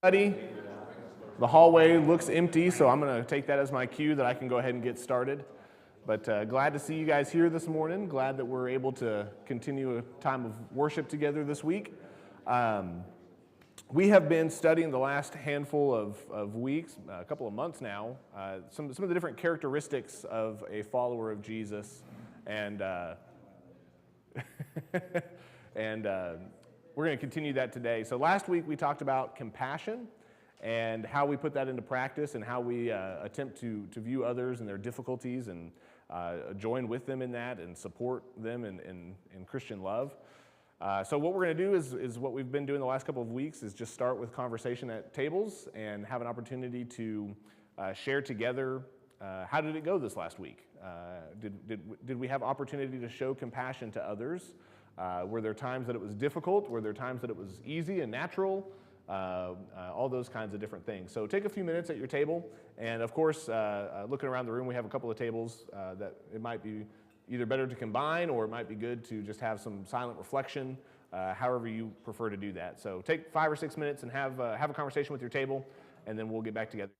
The hallway looks empty, so I'm going to take that as my cue that I can go ahead and get started. But glad to see you guys here this morning. Glad that we're able to continue a time of worship together this week. We have been studying the last handful of weeks, a couple of months now, some of the different characteristics of a follower of Jesus, and we're going to continue that today. So last week we talked about compassion and how we put that into practice and how we attempt to view others and their difficulties and join with them in that and support them in Christian love. So what we're going to do is what we've been doing the last couple of weeks is just start with conversation at tables and have an opportunity to share together how did it go this last week? Did we have opportunity to show compassion to others? Were there times that it was difficult? Were there times that it was easy and natural? All those kinds of different things. So take a few minutes at your table, and of course, looking around the room, we have a couple of tables that it might be either better to combine or it might be good to just have some silent reflection, however you prefer to do that. So take 5 or 6 minutes and have a conversation with your table, and then we'll get back together.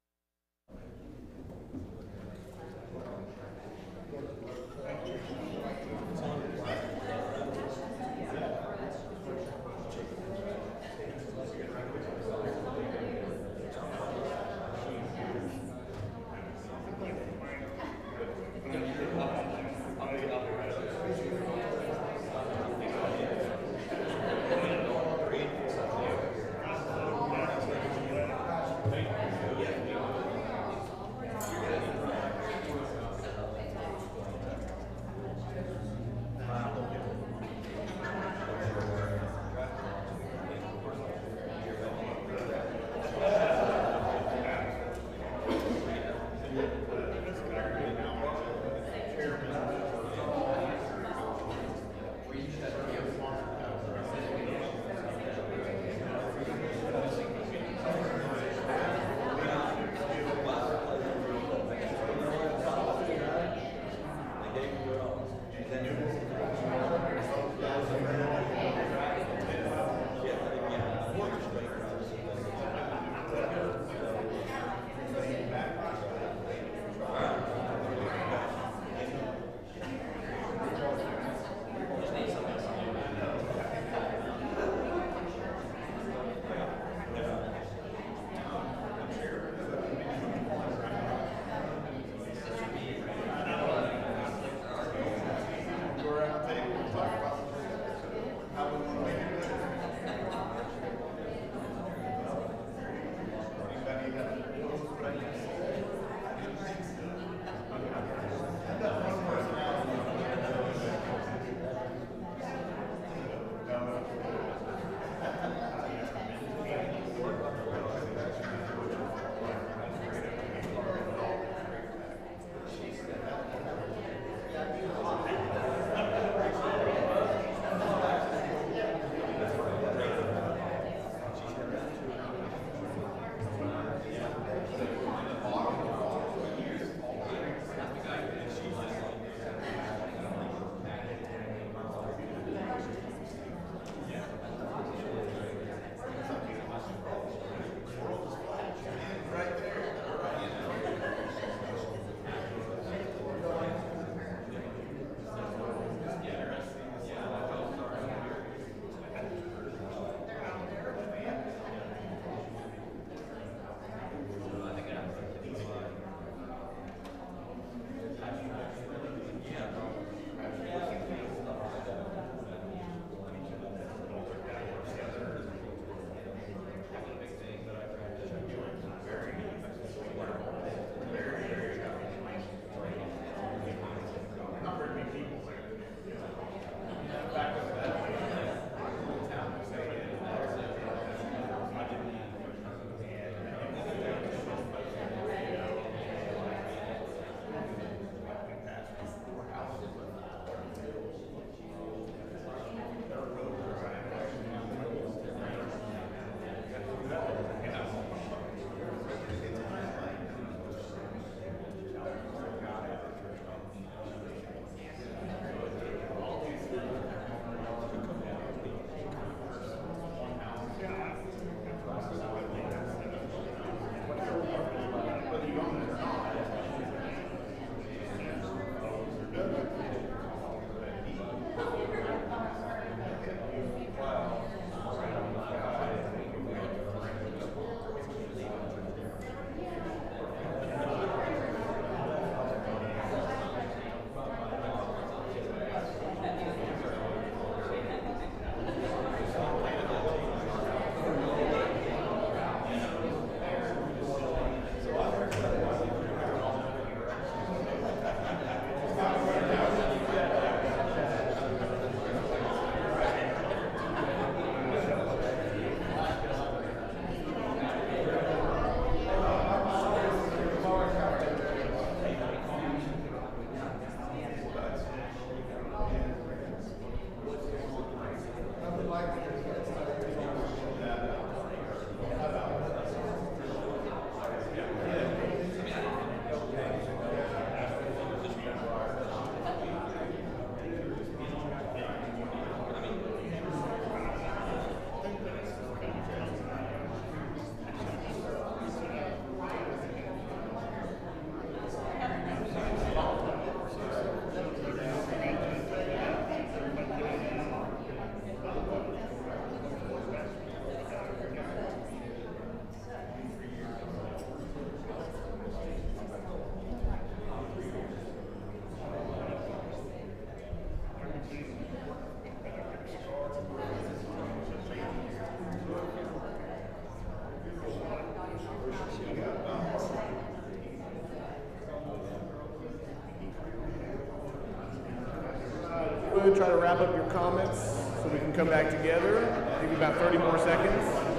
would, try to wrap up your comments so we can come back together. Maybe about 30 more seconds.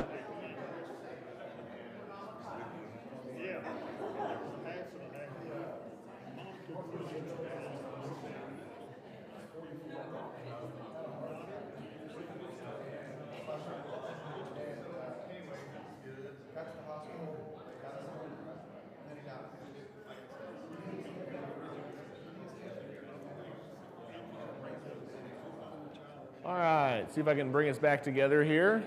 All right, see if I can bring us back together here.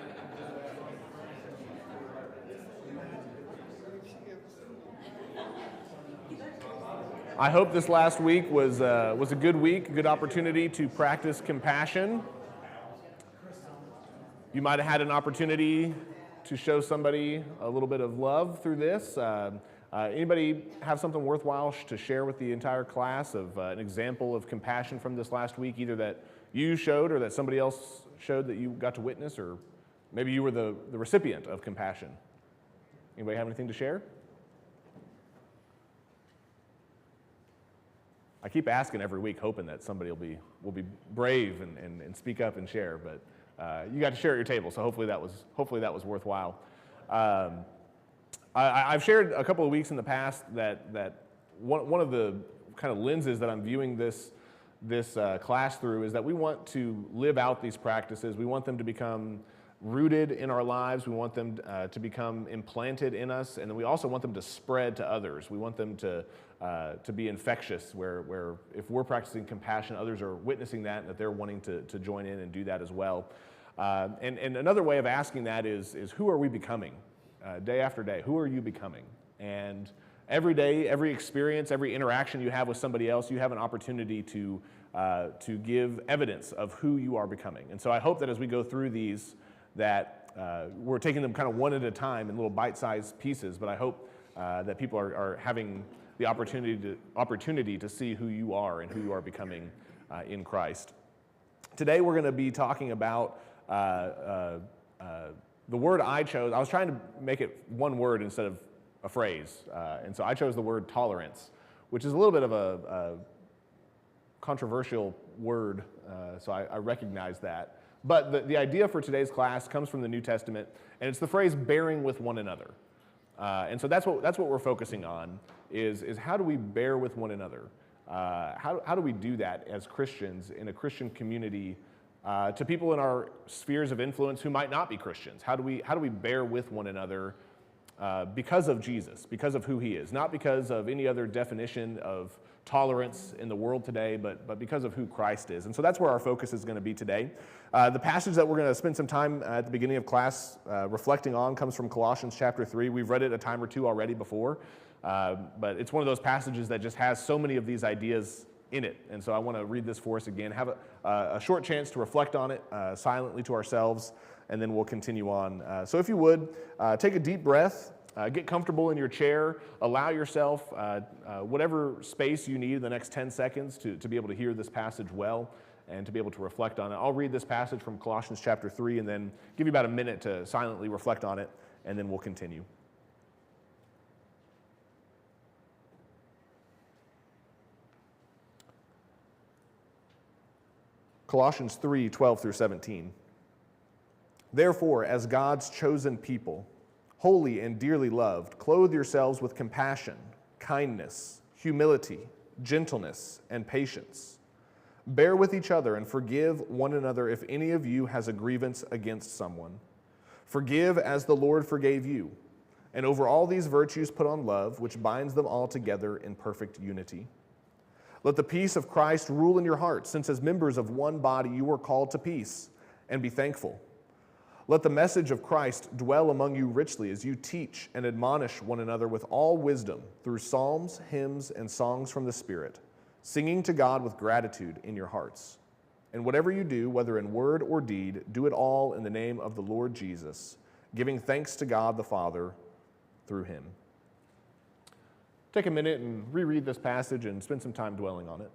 I hope this last week was a good week, a good opportunity to practice compassion. You might have had an opportunity to show somebody a little bit of love through this. Anybody have something worthwhile to share with the entire class of an example of compassion from this last week, either that you showed or that somebody else showed that you got to witness, or maybe you were the recipient of compassion? Anybody have anything to share? I keep asking every week, hoping that somebody will be brave and speak up and share, but you got to share at your table, so hopefully that was worthwhile. I've shared a couple of weeks in the past that one of the kind of lenses that I'm viewing this class through is that we want to live out these practices. We want them to become rooted in our lives. We want them to become implanted in us, and then we also want them to spread to others. We want them to be infectious, where if we're practicing compassion, others are witnessing that, and that they're wanting to join in and do that as well. And another way of asking that is who are we becoming? Day after day, who are you becoming? And every day, every experience, every interaction you have with somebody else, you have an opportunity to give evidence of who you are becoming. And so I hope that as we go through these, that we're taking them kind of one at a time in little bite-sized pieces, but I hope that people are having the opportunity to see who you are and who you are becoming in Christ. Today we're going to be talking about the word I chose. I was trying to make it one word instead of a phrase, and so I chose the word tolerance, which is a little bit of a controversial word, so I recognize that. But the idea for today's class comes from the New Testament, and it's the phrase bearing with one another. And so that's what we're focusing on, is how do we bear with one another? How do we do that as Christians in a Christian community to people in our spheres of influence who might not be Christians? How do we bear with one another because of Jesus, because of who he is? Not because of any other definition of tolerance in the world today, but because of who Christ is. And so that's where our focus is going to be today. The passage that we're going to spend some time at the beginning of class reflecting on comes from Colossians chapter 3. We've read it a time or two already before, but it's one of those passages that just has so many of these ideas in it. And so I want to read this for us again, have a short chance to reflect on it silently to ourselves, and then we'll continue on. So if you would, take a deep breath, get comfortable in your chair, allow yourself whatever space you need in the next 10 seconds to be able to hear this passage well and to be able to reflect on it. I'll read this passage from Colossians chapter 3 and then give you about a minute to silently reflect on it, and then we'll continue. Colossians 3, 12 through 17. Therefore, as God's chosen people, holy and dearly loved, clothe yourselves with compassion, kindness, humility, gentleness, and patience. Bear with each other and forgive one another if any of you has a grievance against someone. Forgive as the Lord forgave you. And over all these virtues put on love, which binds them all together in perfect unity. Let the peace of Christ rule in your hearts, since as members of one body you were called to peace, and be thankful. Let the message of Christ dwell among you richly as you teach and admonish one another with all wisdom through psalms, hymns, and songs from the Spirit, singing to God with gratitude in your hearts. And whatever you do, whether in word or deed, do it all in the name of the Lord Jesus, giving thanks to God the Father through him. Take a minute and reread this passage and spend some time dwelling on it.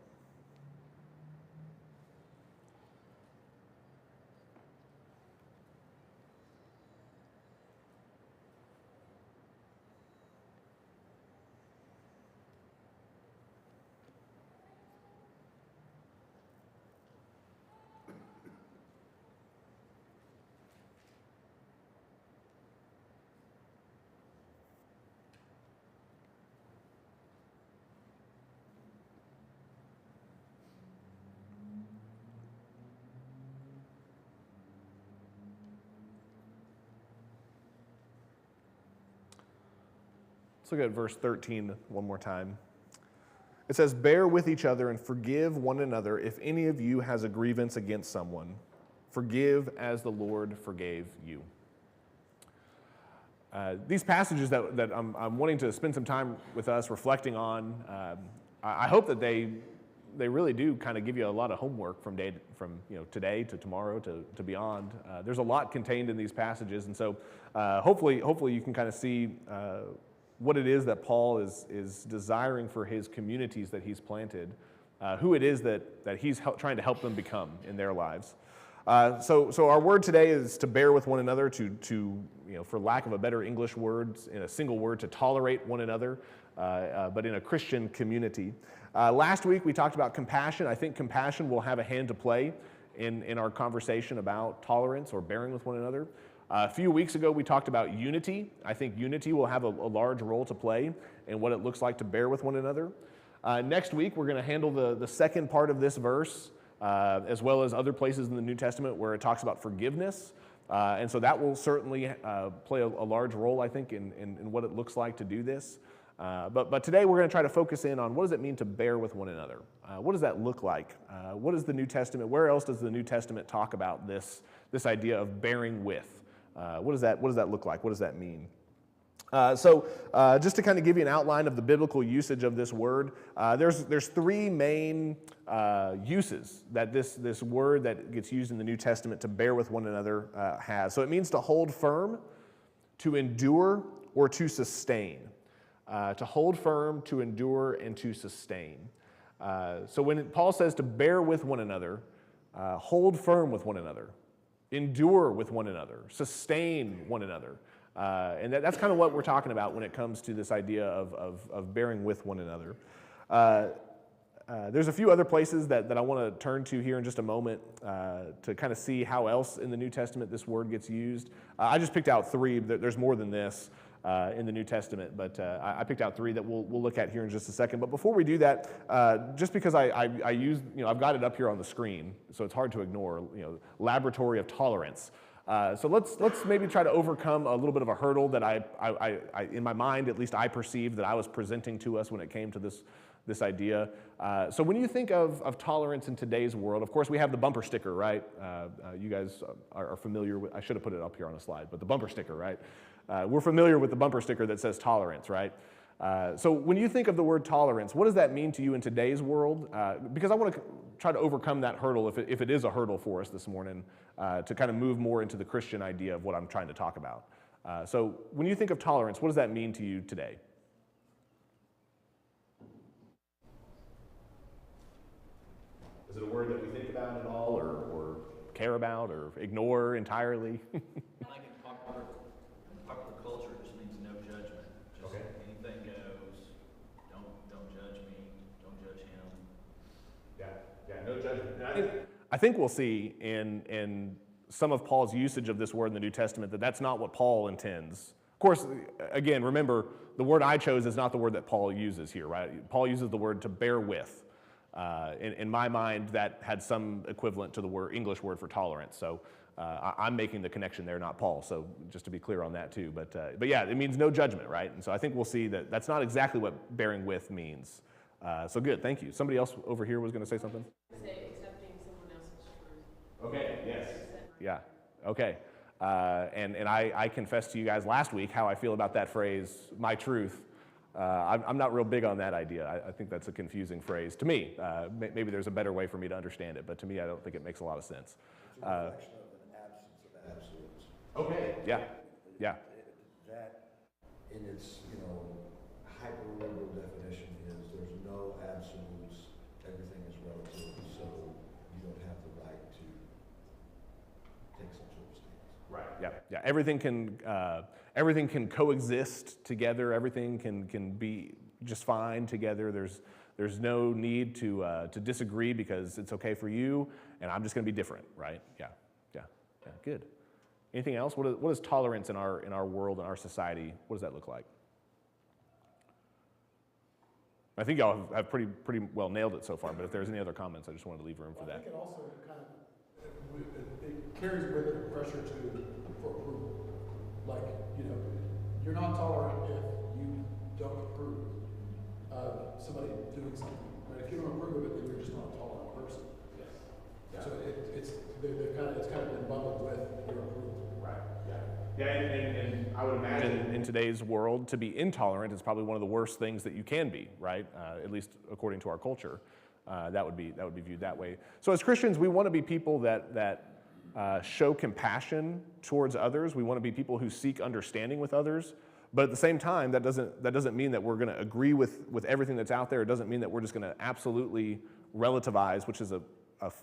Let's look at verse 13 one more time. It says, "Bear with each other and forgive one another if any of you has a grievance against someone. Forgive as the Lord forgave you." These passages that I'm wanting to spend some time with us reflecting on, I hope that they really do kind of give you a lot of homework from today to tomorrow to beyond. There's a lot contained in these passages, and so hopefully you can kind of see what it is that Paul is desiring for his communities that he's planted, who it is that he's trying to help them become in their lives. So our word today is to bear with one another, to for lack of a better English word, in a single word, to tolerate one another, but in a Christian community. Last week we talked about compassion. I think compassion will have a hand to play in our conversation about tolerance or bearing with one another. A few weeks ago we talked about unity. I think unity will have a large role to play in what it looks like to bear with one another. Next week we're going to handle the second part of this verse, as well as other places in the New Testament where it talks about forgiveness. And so that will certainly play a large role, I think, in what it looks like to do this. But today we're going to try to focus in on what does it mean to bear with one another? What does that look like? What is the New Testament? Where else does the New Testament talk about this idea of bearing with? What does that look like? What does that mean? So just to kind of give you an outline of the biblical usage of this word, there's three main uses that this word that gets used in the New Testament to bear with one another has. So it means to hold firm, to endure, or to sustain. To hold firm, to endure, and to sustain. So when Paul says to bear with one another, hold firm with one another, endure with one another, sustain one another. And that's kind of what we're talking about when it comes to this idea of bearing with one another. There's a few other places that I want to turn to here in just a moment to kind of see how else in the New Testament this word gets used. I just picked out three. There's more than this in the New Testament, but I picked out three that we'll look at here in just a second. But before we do that, just because I use, I've got it up here on the screen, so it's hard to ignore, laboratory of tolerance. So let's maybe try to overcome a little bit of a hurdle that I in my mind, at least I perceived that I was presenting to us when it came to this idea. So when you think of tolerance in today's world, of course we have the bumper sticker, right? You guys are familiar with, I should have put it up here on a slide, but the bumper sticker, right? We're familiar with the bumper sticker that says tolerance, right? So when you think of the word tolerance, what does that mean to you in today's world? Because I want to try to overcome that hurdle, if it is a hurdle for us this morning, to kind of move more into the Christian idea of what I'm trying to talk about. So when you think of tolerance, what does that mean to you today? Is it a word that we think about at all, or care about, or ignore entirely? I think in popular culture, it just means no judgment. Just okay. Anything goes. Don't judge me. Don't judge him. Yeah, no judgment. I think we'll see in some of Paul's usage of this word in the New Testament that that's not what Paul intends. Of course, again, remember, the word I chose is not the word that Paul uses here, right? Paul uses the word to bear with. In my mind, that had some equivalent to the English word for tolerance. So I'm making the connection there, not Paul. So just to be clear on that too. But yeah, it means no judgment, right? And so I think we'll see that that's not exactly what bearing with means. So good, thank you. Somebody else over here was going to say something? Say accepting someone else's truth. Okay, yes. Yeah, okay. And I confessed to you guys last week how I feel about that phrase, my truth. I'm not real big on that idea. I think that's a confusing phrase to me. Maybe there's a better way for me to understand it, but to me, I don't think it makes a lot of sense. It's a reflection of an absence of absolutes. Okay. Yeah. Yeah. That, in its hyper-liberal definition, is there's no absolutes. Everything is relative, so you don't have the right to take some sort of stance. Right. Yeah. Yeah. Everything can coexist together. Everything can be just fine together. There's no need to disagree because it's okay for you, and I'm just going to be different, right? Yeah. Good. Anything else? What is tolerance in our world, in our society? What does that look like? I think y'all have pretty well nailed it so far. But if there's any other comments, I just wanted to leave room for that. I think it also kind of it carries with it a pressure for approval. Like, you're not tolerant if you don't approve of somebody doing something. Right? If you don't approve of it, then you're just not a tolerant person. Yeah. So it's kind of been bundled with your approval. Right. Yeah, and I would imagine in today's world, to be intolerant is probably one of the worst things that you can be, right? At least according to our culture, that would be viewed that way. So as Christians, we want to be people that show compassion towards others. We want to be people who seek understanding with others. But at the same time, that doesn't mean that we're going to agree with everything that's out there. It doesn't mean that we're just going to absolutely relativize, which is a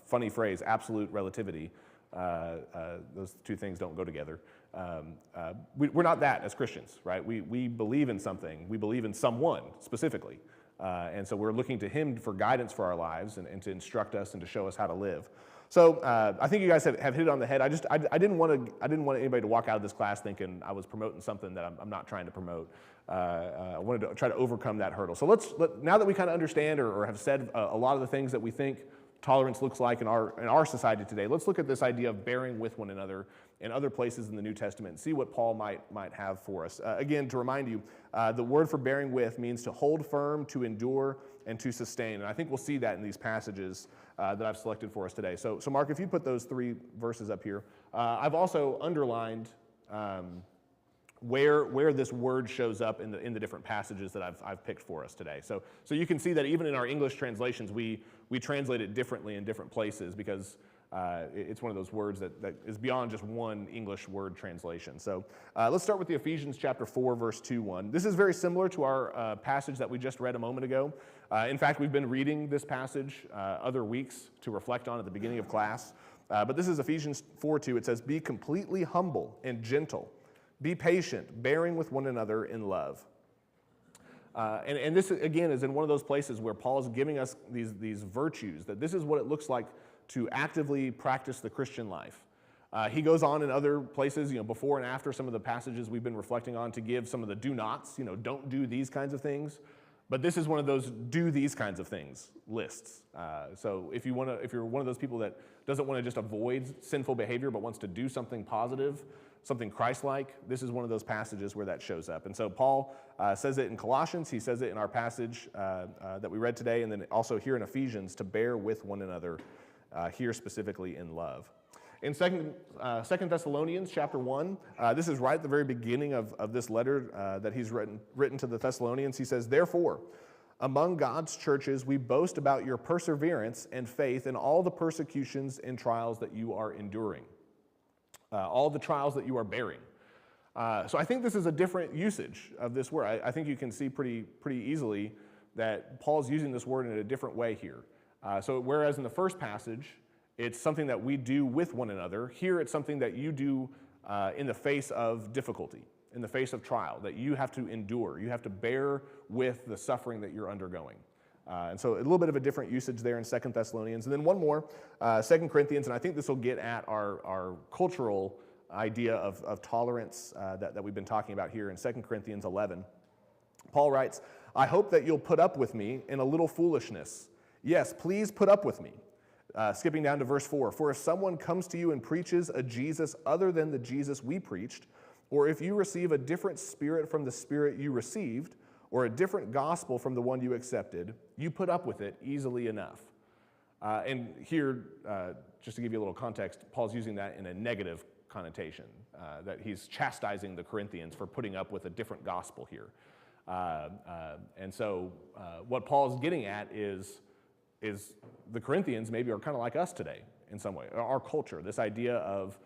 funny phrase, absolute relativity. Those two things don't go together. We're not that as Christians, right? We believe in something. We believe in someone specifically. And so we're looking to him for guidance for our lives and to instruct us and to show us how to live. So I think you guys have hit it on the head. I didn't want anybody to walk out of this class thinking I was promoting something that I'm not trying to promote. I wanted to try to overcome that hurdle. So now that we kind of understand or have said a lot of the things that we think tolerance looks like in our society today, let's look at this idea of bearing with one another in other places in the New Testament and see what Paul might have for us. Again, to remind you, the word for bearing with means to hold firm, to endure, and to sustain. And I think we'll see that in these passages that I've selected for us today. So Mark, if you put those 3 verses up here, I've also underlined where this word shows up in the different passages that I've picked for us today. So you can see that even in our English translations, we translate it differently in different places because it's one of those words that is beyond just one English word translation. So let's start with the Ephesians chapter 4, verse 2-1. This is very similar to our passage that we just read a moment ago. In fact, we've been reading this passage other weeks to reflect on at the beginning of class. But this is Ephesians 4:2. It says, "Be completely humble and gentle. Be patient, bearing with one another in love." And this, again, is in one of those places where Paul is giving us these virtues, that this is what it looks like to actively practice the Christian life. He goes on in other places, before and after some of the passages we've been reflecting on, to give some of the do nots, don't do these kinds of things. But this is one of those do these kinds of things lists. So if you're one of those people that doesn't want to just avoid sinful behavior but wants to do something positive, something Christ-like, this is one of those passages where that shows up. And so Paul says it in Colossians, he says it in our passage that we read today, and then also here in Ephesians, to bear with one another, here specifically in love. In 2 Thessalonians chapter 1, this is right at the very beginning of this letter that he's written to the Thessalonians. He says, "Therefore, among God's churches, we boast about your perseverance and faith in all the persecutions and trials that you are enduring." All the trials that you are bearing. So I think this is a different usage of this word. I think you can see pretty easily that Paul's using this word in a different way here. So whereas in the first passage, it's something that we do with one another, here it's something that you do in the face of difficulty, in the face of trial, that you have to endure. You have to bear with the suffering that you're undergoing. And so a little bit of a different usage there in 2 Thessalonians. And then one more, 2 Corinthians, and I think this will get at our cultural idea of tolerance that we've been talking about here in 2 Corinthians 11. Paul writes, "I hope that you'll put up with me in a little foolishness. Yes, please put up with me." Skipping down to verse 4, "For if someone comes to you and preaches a Jesus other than the Jesus we preached, or if you receive a different spirit from the spirit you received, or a different gospel from the one you accepted, you put up with it easily enough." And here, just to give you a little context, Paul's using that in a negative connotation, that he's chastising the Corinthians for putting up with a different gospel here. And so what Paul's getting at is the Corinthians maybe are kind of like us today in some way, our culture, this idea of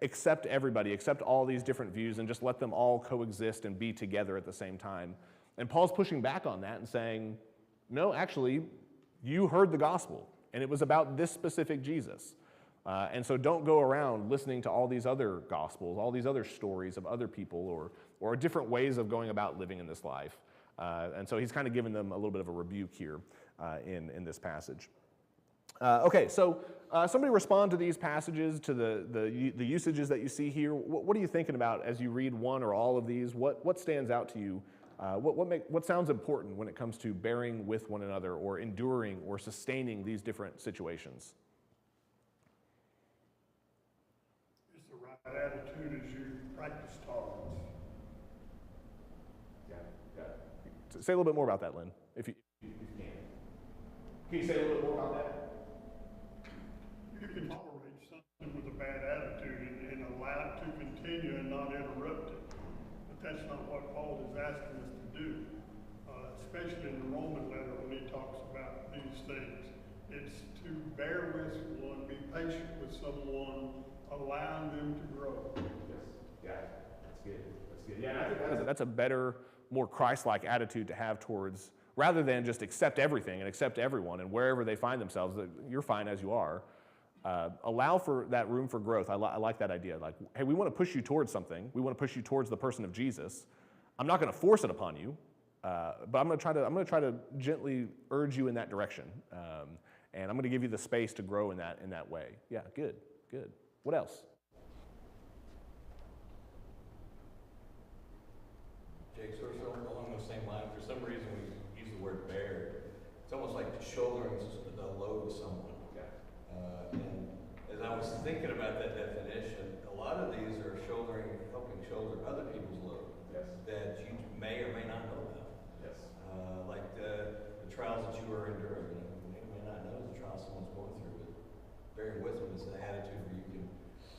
accept everybody, accept all these different views, and just let them all coexist and be together at the same time. And Paul's pushing back on that and saying, no, actually, you heard the gospel, and it was about this specific Jesus. And so don't go around listening to all these other gospels, all these other stories of other people or different ways of going about living in this life. And so he's kind of giving them a little bit of a rebuke here in this passage. Okay, so somebody respond to these passages, to the usages that you see here. What are you thinking about as you read one or all of these? What stands out to you? What sounds important when it comes to bearing with one another or enduring or sustaining these different situations? It's the right attitude as you practice tolerance. Yeah. Say a little bit more about that, Lynn, if you can. Can you say a little bit more about that? You can tolerate something with a bad attitude and allow it to continue and not interrupt it. But that's not what Paul is asking us to do, especially in the Roman letter when he talks about these things. It's to bear with one, be patient with someone, allowing them to grow. Yes. Yeah, that's good. That's good. Yeah, I think that's a better, more Christ-like attitude to have towards, rather than just accept everything and accept everyone and wherever they find themselves, that you're fine as you are. Allow for that room for growth. I like that idea. Like, hey, we want to push you towards something. We want to push you towards the person of Jesus. I'm not going to force it upon you, but I'm going to try to gently urge you in that direction, and I'm going to give you the space to grow in that way. Yeah, good. What else? Jake, sort of along those same lines, for some reason we use the word bear. It's almost like shouldering the load of someone. Yeah. And as I was thinking about that definition, a lot of these are helping shoulder other people's load. Yes. That you may or may not know about. Yes. Like the trials that you are enduring. You may not know the trials someone's going through, but bearing with them is an attitude where you can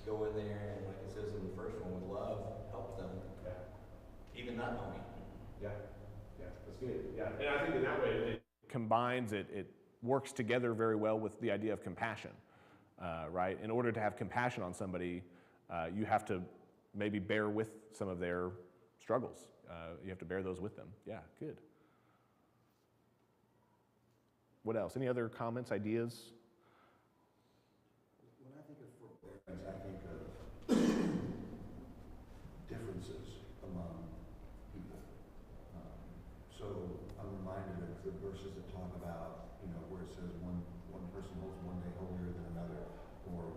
go in there and, like it says in the first one, with love, help them. Yeah. Even not knowing. Yeah, that's good. Yeah, and I think in that way it combines, it works together very well with the idea of compassion, right? In order to have compassion on somebody, you have to maybe bear with some of their struggles. You have to bear those with them. Yeah, good. What else? Any other comments, ideas? When I think of forbearance, I think of differences among people. So I'm reminded of the verses that talk about, where it says one person holds one day holier than another, or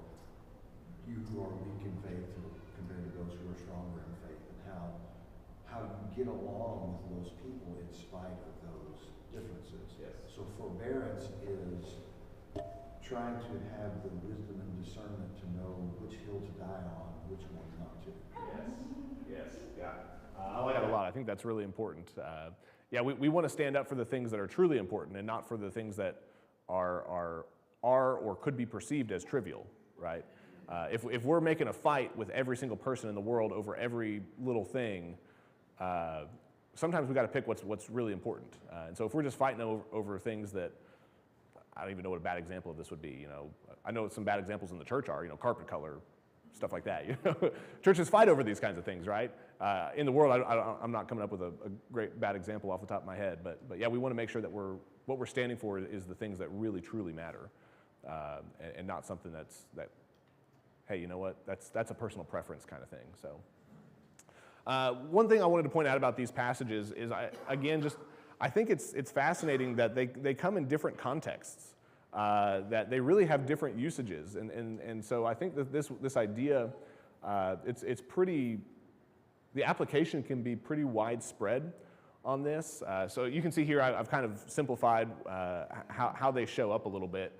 you who are weak in faith compared to those who are stronger in faith, and how you get along with those people in spite of those differences. Yes. So forbearance is trying to have the wisdom and discernment to know which hill to die on, which one not to. Yes, yeah. I like that a lot. I think that's really important. We want to stand up for the things that are truly important and not for the things that are or could be perceived as trivial, right? If we're making a fight with every single person in the world over every little thing, sometimes we got to pick what's really important. And so if we're just fighting over things that, I don't even know what a bad example of this would be. I know some bad examples in the church are, carpet color, stuff like that. Churches fight over these kinds of things, right? In the world, I'm not coming up with a great bad example off the top of my head, but yeah, we want to make sure that what we're standing for is the things that really truly matter, and not something that, hey, you know what? That's a personal preference kind of thing. So, one thing I wanted to point out about these passages is, I think it's fascinating that they come in different contexts, that they really have different usages, and so I think that this idea, it's pretty, the application can be pretty widespread on this. So you can see here I've kind of simplified how they show up a little bit.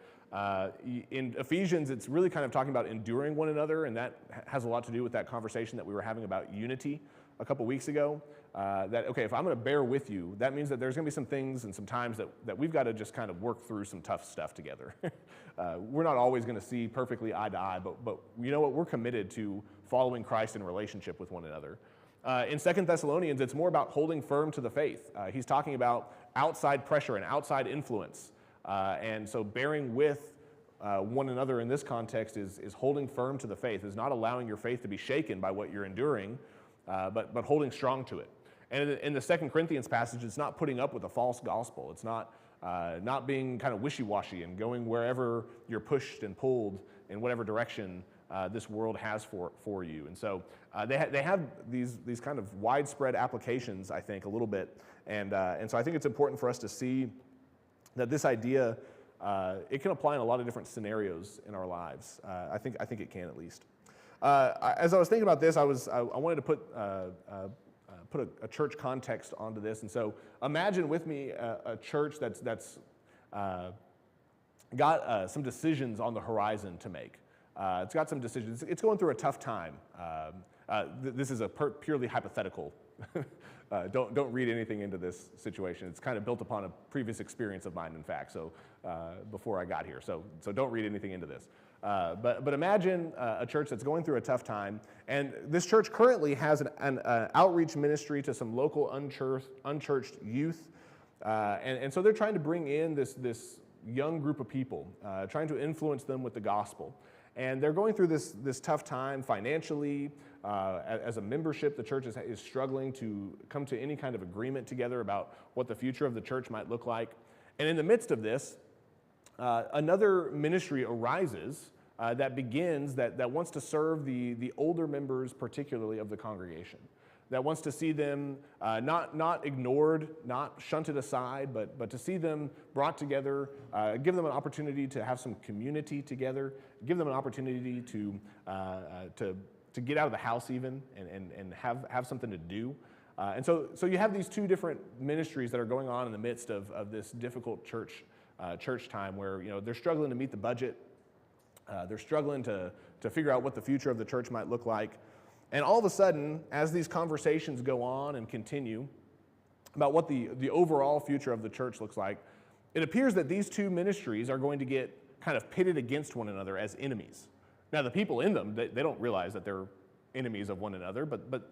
In Ephesians, it's really kind of talking about enduring one another, and that has a lot to do with that conversation that we were having about unity a couple weeks ago. Okay, if I'm going to bear with you, that means that there's going to be some things and some times that we've got to just kind of work through some tough stuff together. We're not always going to see perfectly eye to eye, but you know what? We're committed to following Christ in relationship with one another. In 2 Thessalonians, it's more about holding firm to the faith. He's talking about outside pressure and outside influence. And so bearing with one another in this context is holding firm to the faith, is not allowing your faith to be shaken by what you're enduring, but holding strong to it. And in the 2 Corinthians passage, it's not putting up with a false gospel. It's not being kind of wishy-washy and going wherever you're pushed and pulled in whatever direction this world has for you. And so they have these kind of widespread applications, I think, a little bit. And so I think it's important for us to see that this idea, it can apply in a lot of different scenarios in our lives. I think it can, at least. As I was thinking about this, I wanted to put a church context onto this. And so imagine with me a church that's got some decisions on the horizon to make. It's got some decisions. It's going through a tough time. This is a purely hypothetical. Don't read anything into this situation. It's kind of built upon a previous experience of mine, in fact, so before I got here. So don't read anything into this. But imagine a church that's going through a tough time, and this church currently has an outreach ministry to some local unchurched youth, and so they're trying to bring in this young group of people, trying to influence them with the gospel. And they're going through this tough time financially. As a membership, the church is struggling to come to any kind of agreement together about what the future of the church might look like. And in the midst of this, another ministry arises that wants to serve the older members, particularly of the congregation, that wants to see them not ignored, not shunted aside, but to see them brought together, give them an opportunity to have some community together, give them an opportunity to get out of the house even and have something to do. And so you have these two different ministries that are going on in the midst of this difficult church time where they're struggling to meet the budget, they're struggling to figure out what the future of the church might look like. And all of a sudden, as these conversations go on and continue about what the overall future of the church looks like, it appears that these two ministries are going to get kind of pitted against one another as enemies. Now, the people in them, they don't realize that they're enemies of one another, but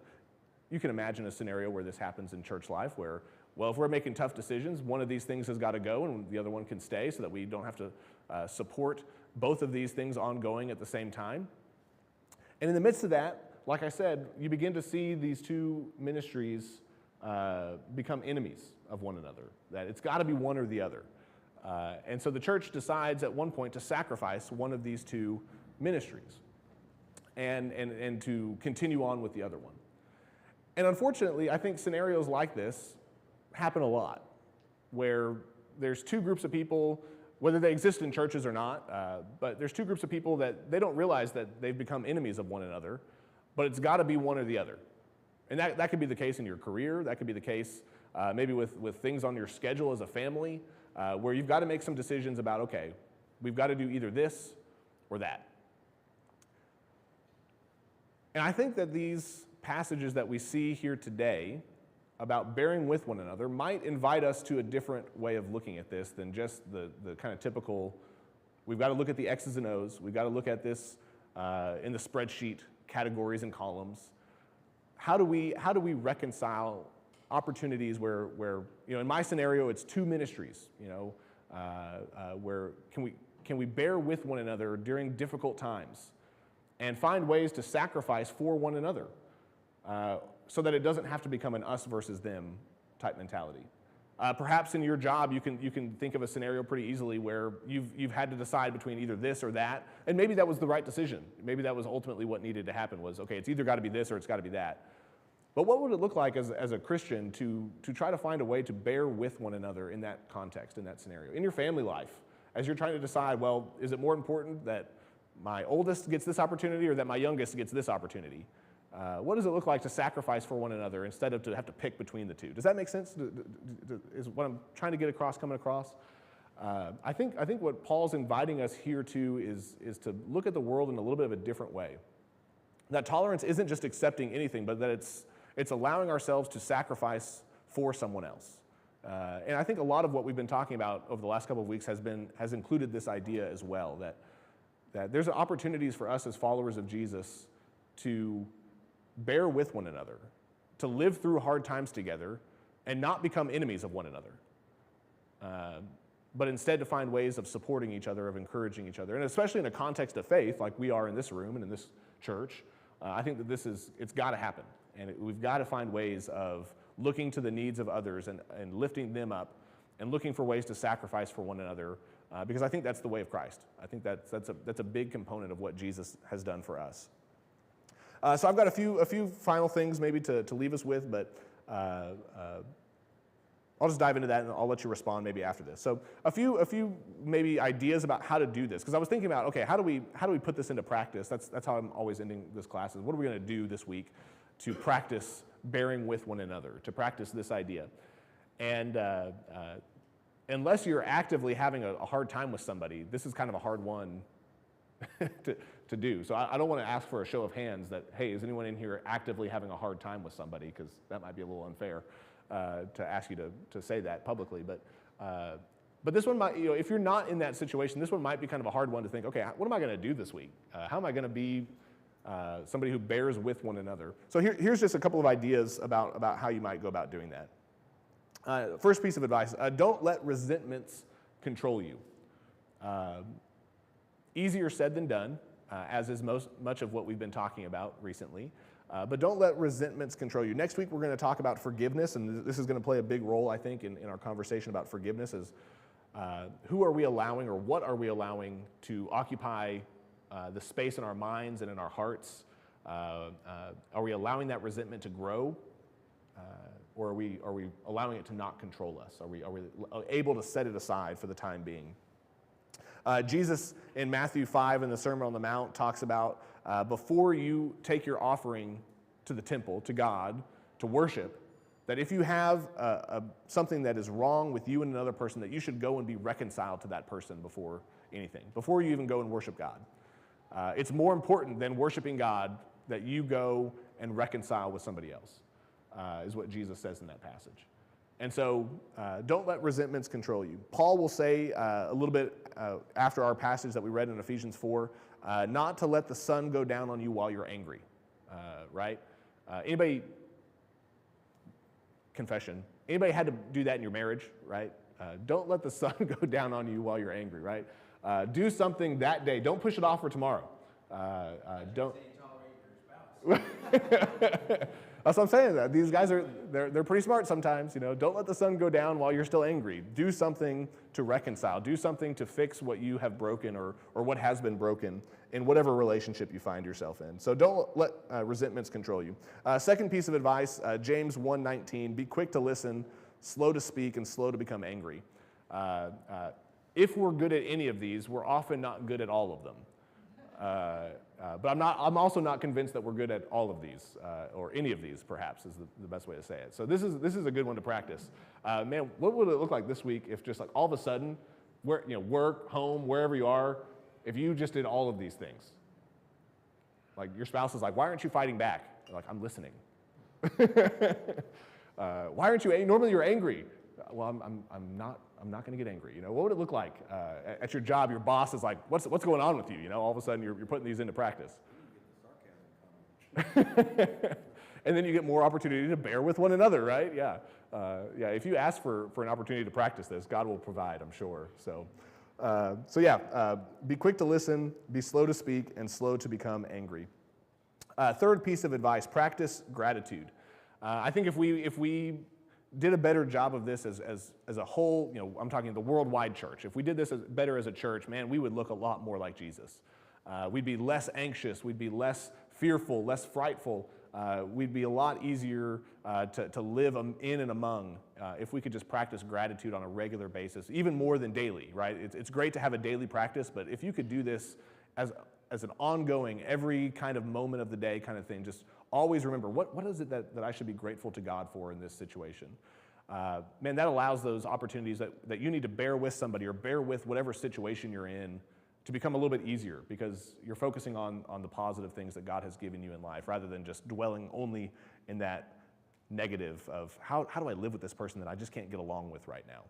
you can imagine a scenario where this happens in church life where, well, if we're making tough decisions, one of these things has got to go and the other one can stay so that we don't have to support both of these things ongoing at the same time. And in the midst of that, like I said, you begin to see these two ministries become enemies of one another, that it's got to be one or the other. And so the church decides at one point to sacrifice one of these two ministries and to continue on with the other one. And unfortunately, I think scenarios like this happen a lot, where there's two groups of people, whether they exist in churches or not, but there's two groups of people that they don't realize that they've become enemies of one another, but it's got to be one or the other. And that could be the case in your career, that could be the case maybe with things on your schedule as a family, where you've got to make some decisions about, okay, we've got to do either this or that. And I think that these passages that we see here today about bearing with one another might invite us to a different way of looking at this than just the kind of typical, we've got to look at the X's and O's, we've got to look at this in the spreadsheet, categories and columns. How do we reconcile opportunities where in my scenario it's two ministries, where can we bear with one another during difficult times and find ways to sacrifice for one another so that it doesn't have to become an us versus them type mentality. Perhaps in your job you can think of a scenario pretty easily where you've had to decide between either this or that, and maybe that was the right decision. Maybe that was ultimately what needed to happen was, okay, it's either got to be this or it's got to be that. But what would it look like as a Christian to try to find a way to bear with one another in that context, in that scenario? In your family life, as you're trying to decide, well, is it more important that my oldest gets this opportunity or that my youngest gets this opportunity? What does it look like to sacrifice for one another instead of to have to pick between the two? Does that make sense? Is what I'm trying to get across coming across? I think what Paul's inviting us here to is to look at the world in a little bit of a different way. That tolerance isn't just accepting anything, but that it's allowing ourselves to sacrifice for someone else. And I think a lot of what we've been talking about over the last couple of weeks has included this idea as well, that there's opportunities for us as followers of Jesus to bear with one another, to live through hard times together and not become enemies of one another, but instead to find ways of supporting each other, of encouraging each other. And especially in a context of faith, like we are in this room and in this church, I think that it's got to happen. And we've got to find ways of looking to the needs of others and lifting them up and looking for ways to sacrifice for one another, because I think that's the way of Christ. I think that's a big component of what Jesus has done for us. So I've got a few final things maybe to leave us with, but I'll just dive into that and I'll let you respond maybe after this. So a few maybe ideas about how to do this, because I was thinking about, okay, how do we put this into practice? That's how I'm always ending this class, is what are we going to do this week to practice bearing with one another, to practice this idea? And unless you're actively having a hard time with somebody, this is kind of a hard one to do. So I don't want to ask for a show of hands that, hey, is anyone in here actively having a hard time with somebody? Because that might be a little unfair to ask you to say that publicly. But this one might, if you're not in that situation, this one might be kind of a hard one to think, okay, what am I going to do this week? How am I going to be somebody who bears with one another? So here's just a couple of ideas about how you might go about doing that. First piece of advice, don't let resentments control you. Easier said than done, as is much of what we've been talking about recently. But don't let resentments control you. Next week, we're going to talk about forgiveness, and this is going to play a big role, I think, in our conversation about forgiveness, is who are we allowing or what are we allowing to occupy the space in our minds and in our hearts? Are we allowing that resentment to grow? Or are we allowing it to not control us? Are we able to set it aside for the time being? Jesus in Matthew 5 in the Sermon on the Mount talks about before you take your offering to the temple, to God, to worship, that if you have something that is wrong with you and another person, that you should go and be reconciled to that person before anything, before you even go and worship God. It's more important than worshiping God that you go and reconcile with somebody else, is what Jesus says in that passage. And so don't let resentments control you. Paul will say a little bit after our passage that we read in Ephesians 4, not to let the sun go down on you while you're angry, right? Anybody, confession, anybody had to do that in your marriage, right? Don't let the sun go down on you while you're angry, right? Do something that day. Don't push it off for tomorrow. Don't. That's what I'm saying. That these guys they're pretty smart sometimes. Don't let the sun go down while you're still angry. Do something to reconcile. Do something to fix what you have broken or what has been broken in whatever relationship you find yourself in. So don't let resentments control you. Second piece of advice, James 1:19. Be quick to listen, slow to speak, and slow to become angry. If we're good at any of these, we're often not good at all of them. But I'm also not convinced that we're good at all of these, or any of these, perhaps, is the best way to say it. So this is a good one to practice. Man, what would it look like this week if just like all of a sudden, work, home, wherever you are, if you just did all of these things? Like your spouse is like, why aren't you fighting back? You're like, I'm listening. Why aren't you? Normally you're angry. Well, I'm not going to get angry. What would it look like at your job? Your boss is like, what's going on with you? All of a sudden you're putting these into practice. And then you get more opportunity to bear with one another, right? Yeah. If you ask for an opportunity to practice this, God will provide, I'm sure. So be quick to listen, be slow to speak, and slow to become angry. Third piece of advice: practice gratitude. I think if we did a better job of this as a whole, I'm talking the worldwide church. If we did this better as a church, man, we would look a lot more like Jesus. We'd be less anxious. We'd be less fearful, less frightful. We'd be a lot easier to live in and among if we could just practice gratitude on a regular basis, even more than daily, right? It's great to have a daily practice, but if you could do this as an ongoing, every kind of moment of the day kind of thing, just always remember, what is it that I should be grateful to God for in this situation? Man, that allows those opportunities that you need to bear with somebody or bear with whatever situation you're in to become a little bit easier, because you're focusing on the positive things that God has given you in life rather than just dwelling only in that negative of how do I live with this person that I just can't get along with right now.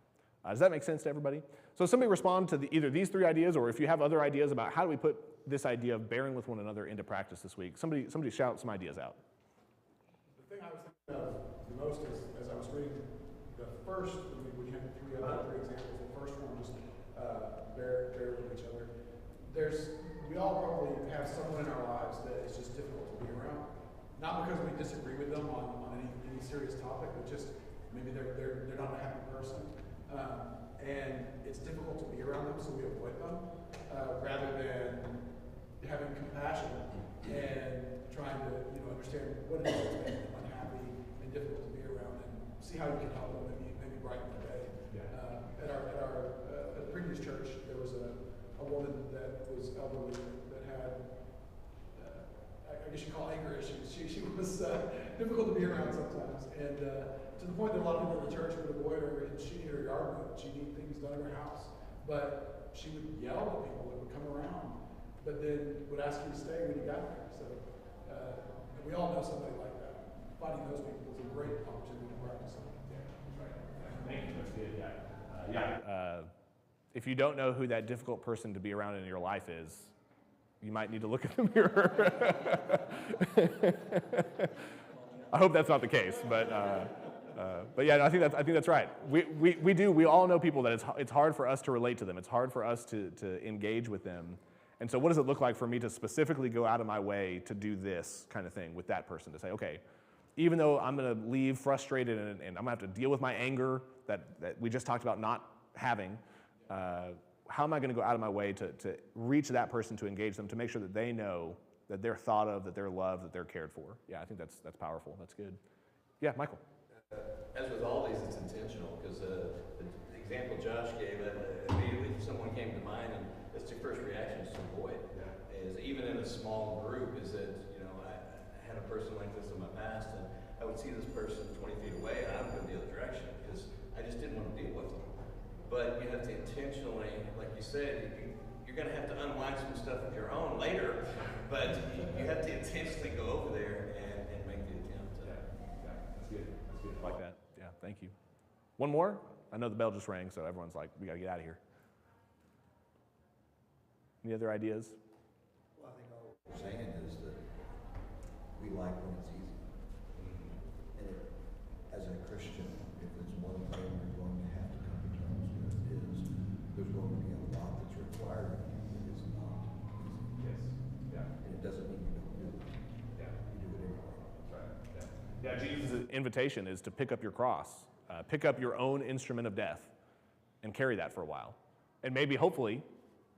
Does that make sense to everybody? So somebody respond to either these three ideas, or if you have other ideas about how do we put this idea of bearing with one another into practice this week. Somebody shout some ideas out. The thing I was thinking of the most is, as I was reading the first, we had three examples. The first one was bear with each other. We all probably have someone in our lives that is just difficult to be around. Not because we disagree with them on any serious topic, but just maybe they're not a happy person. And it's difficult to be around them, so we avoid them, rather than having compassion and trying to understand what it is that's making them unhappy and difficult to be around, and see how you can help them, maybe brighten their day. Yeah. At our previous church, there was a woman that was elderly that had I guess you call anger issues. She was difficult to be around sometimes, and to the point that a lot of people in the church would avoid her, and she needed her yard moved. She needed things done in her house, but she would yell at people that would come around but then would ask you to stay when you got there. So we all know somebody like that. Finding those people is a great opportunity to practice on. Thank you. That's good. If you don't know who that difficult person to be around in your life is, you might need to look in the mirror. I hope that's not the case, but yeah, I think that's right. We all know people that it's hard for us to relate to them. It's hard for us to engage with them. And so what does it look like for me to specifically go out of my way to do this kind of thing with that person, to say, okay, even though I'm going to leave frustrated and I'm going to have to deal with my anger that we just talked about not having, how am I going to go out of my way to reach that person, to engage them, to make sure that they know that they're thought of, that they're loved, that they're cared for? Yeah, I think that's powerful. That's good. Yeah, Michael. As with all these, it's intentional, because the example Josh gave, immediately someone came to mind, and that's your first reaction is to avoid. Is even in a small group, is that, I had a person like this in my past, and I would see this person 20 feet away, and I would go the other direction, because I just didn't want to deal with them. But you have to intentionally, like you said, you're going to have to unwind some stuff of your own later, but you have to intentionally go over there and make the attempt. That's good. That's good. I like that. Yeah, thank you. One more? I know the bell just rang, so everyone's like, we got to get out of here. Any other ideas? Well, I think all we're saying is that we like when it's easy. And as a Christian, if there's one thing you're going to have to come to terms with is there's going to be a lot that's required of you that is not easy. Yes. Yeah. And it doesn't mean you don't do it. Yeah. You do it anyway. That's right. Yeah. Yeah, Jesus' invitation is to pick up your cross, pick up your own instrument of death, and carry that for a while. And maybe, hopefully,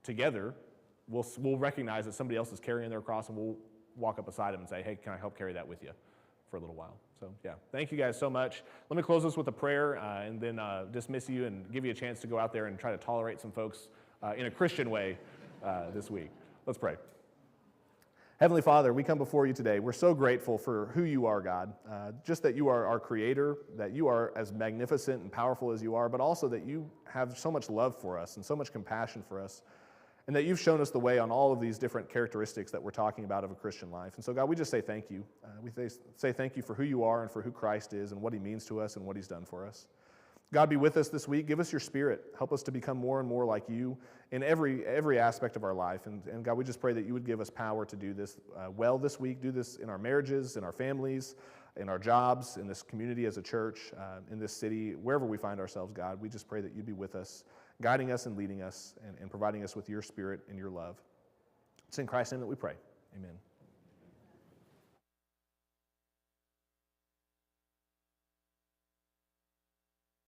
together, we'll recognize that somebody else is carrying their cross, and we'll walk up beside them and say, hey, can I help carry that with you for a little while? So, yeah, thank you guys so much. Let me close this with a prayer and then dismiss you and give you a chance to go out there and try to tolerate some folks in a Christian way this week. Let's pray. Heavenly Father, we come before you today. We're so grateful for who you are, God. Just that you are our creator, that you are as magnificent and powerful as you are, but also that you have so much love for us and so much compassion for us, and that you've shown us the way on all of these different characteristics that we're talking about of a Christian life. And so, God, we just say thank you. We say thank you for who you are and for who Christ is and what he means to us and what he's done for us. God, be with us this week. Give us your Spirit. Help us to become more and more like you in every aspect of our life. And God, we just pray that you would give us power to do this well this week, do this in our marriages, in our families, in our jobs, in this community as a church, in this city, wherever we find ourselves, God. We just pray that you'd be with us, guiding us and leading us and providing us with your Spirit and your love. It's in Christ's name that we pray. Amen.